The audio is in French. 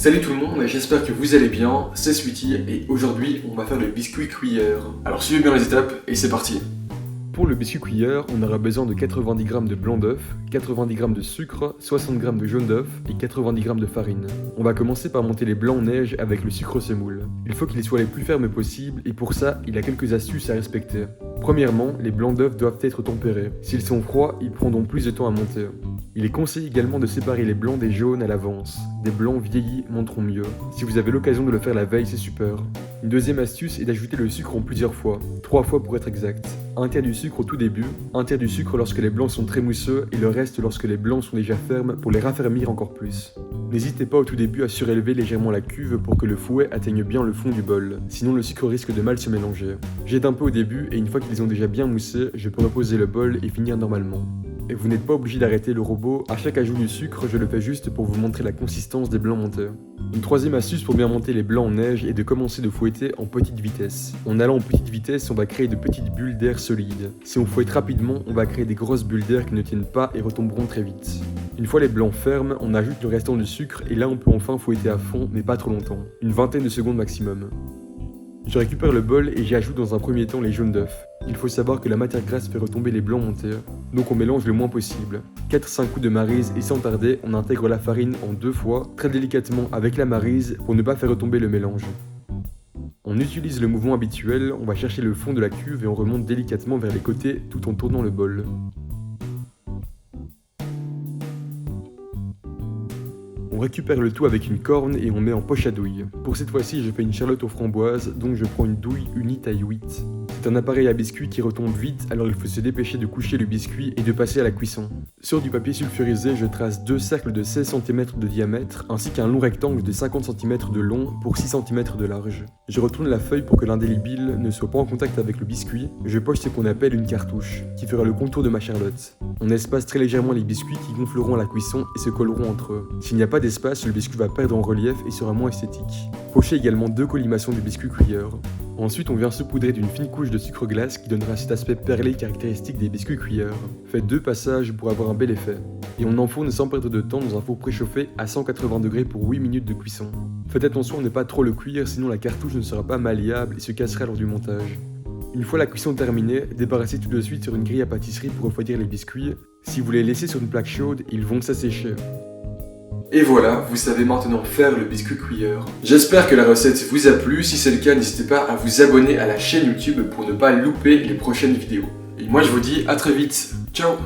Salut tout le monde, j'espère que vous allez bien, c'est Sweetie et aujourd'hui on va faire le biscuit cuillère. Alors suivez bien les étapes et c'est parti. Pour le biscuit cuillère, on aura besoin de 90 g de blanc d'œuf, 90 g de sucre, 60 g de jaune d'œuf et 90 g de farine. On va commencer par monter les blancs en neige avec le sucre semoule. Il faut qu'ils soient les plus fermes possibles et pour ça, il y a quelques astuces à respecter. Premièrement, les blancs d'œuf doivent être tempérés. S'ils sont froids, ils prendront plus de temps à monter. Il est conseillé également de séparer les blancs des jaunes à l'avance. Des blancs vieillis monteront mieux. Si vous avez l'occasion de le faire la veille, c'est super. Une deuxième astuce est d'ajouter le sucre en plusieurs fois, 3 fois pour être exact. Un tiers du sucre au tout début, un tiers du sucre lorsque les blancs sont très mousseux et le reste lorsque les blancs sont déjà fermes pour les raffermir encore plus. N'hésitez pas au tout début à surélever légèrement la cuve pour que le fouet atteigne bien le fond du bol, sinon le sucre risque de mal se mélanger. J'aide un peu au début et une fois qu'ils ont déjà bien moussé, je peux reposer le bol et finir normalement. Et vous n'êtes pas obligé d'arrêter le robot, à chaque ajout du sucre, je le fais juste pour vous montrer la consistance des blancs montés. Une troisième astuce pour bien monter les blancs en neige est de commencer de fouetter en petite vitesse. En allant en petite vitesse, on va créer de petites bulles d'air solides. Si on fouette rapidement, on va créer des grosses bulles d'air qui ne tiennent pas et retomberont très vite. Une fois les blancs fermes, on ajoute le restant du sucre et là on peut enfin fouetter à fond, mais pas trop longtemps. Une vingtaine de secondes maximum. Je récupère le bol et j'y ajoute dans un premier temps les jaunes d'œufs. Il faut savoir que la matière grasse fait retomber les blancs montés, donc on mélange le moins possible. 4-5 coups de maryse et sans tarder, on intègre la farine en 2 fois, très délicatement avec la maryse pour ne pas faire retomber le mélange. On utilise le mouvement habituel, on va chercher le fond de la cuve et on remonte délicatement vers les côtés tout en tournant le bol. On récupère le tout avec une corne et on met en poche à douille. Pour cette fois-ci, je fais une charlotte aux framboises, donc je prends une douille unie taille 8. C'est un appareil à biscuit qui retombe vite, alors il faut se dépêcher de coucher le biscuit et de passer à la cuisson. Sur du papier sulfurisé, je trace 2 cercles de 16 cm de diamètre, ainsi qu'un long rectangle de 50 cm de long pour 6 cm de large. Je retourne la feuille pour que l'indélébile ne soit pas en contact avec le biscuit. Je poche ce qu'on appelle une cartouche, qui fera le contour de ma charlotte. On espace très légèrement les biscuits qui gonfleront à la cuisson et se colleront entre eux. S'il n'y a pas d'espace, le biscuit va perdre en relief et sera moins esthétique. Pochez également 2 collimations de biscuit cuillère. Ensuite, on vient saupoudrer d'une fine couche de sucre glace qui donnera cet aspect perlé caractéristique des biscuits cuillère. Faites 2 passages pour avoir un bel effet. Et on enfourne sans perdre de temps dans un four préchauffé à 180 degrés pour 8 minutes de cuisson. Faites attention à ne pas trop le cuire, sinon la cartouche ne sera pas malléable et se cassera lors du montage. Une fois la cuisson terminée, débarrassez tout de suite sur une grille à pâtisserie pour refroidir les biscuits. Si vous les laissez sur une plaque chaude, ils vont s'assécher. Et voilà, vous savez maintenant faire le biscuit cuillère. J'espère que la recette vous a plu, si c'est le cas, n'hésitez pas à vous abonner à la chaîne YouTube pour ne pas louper les prochaines vidéos. Et moi je vous dis à très vite, ciao.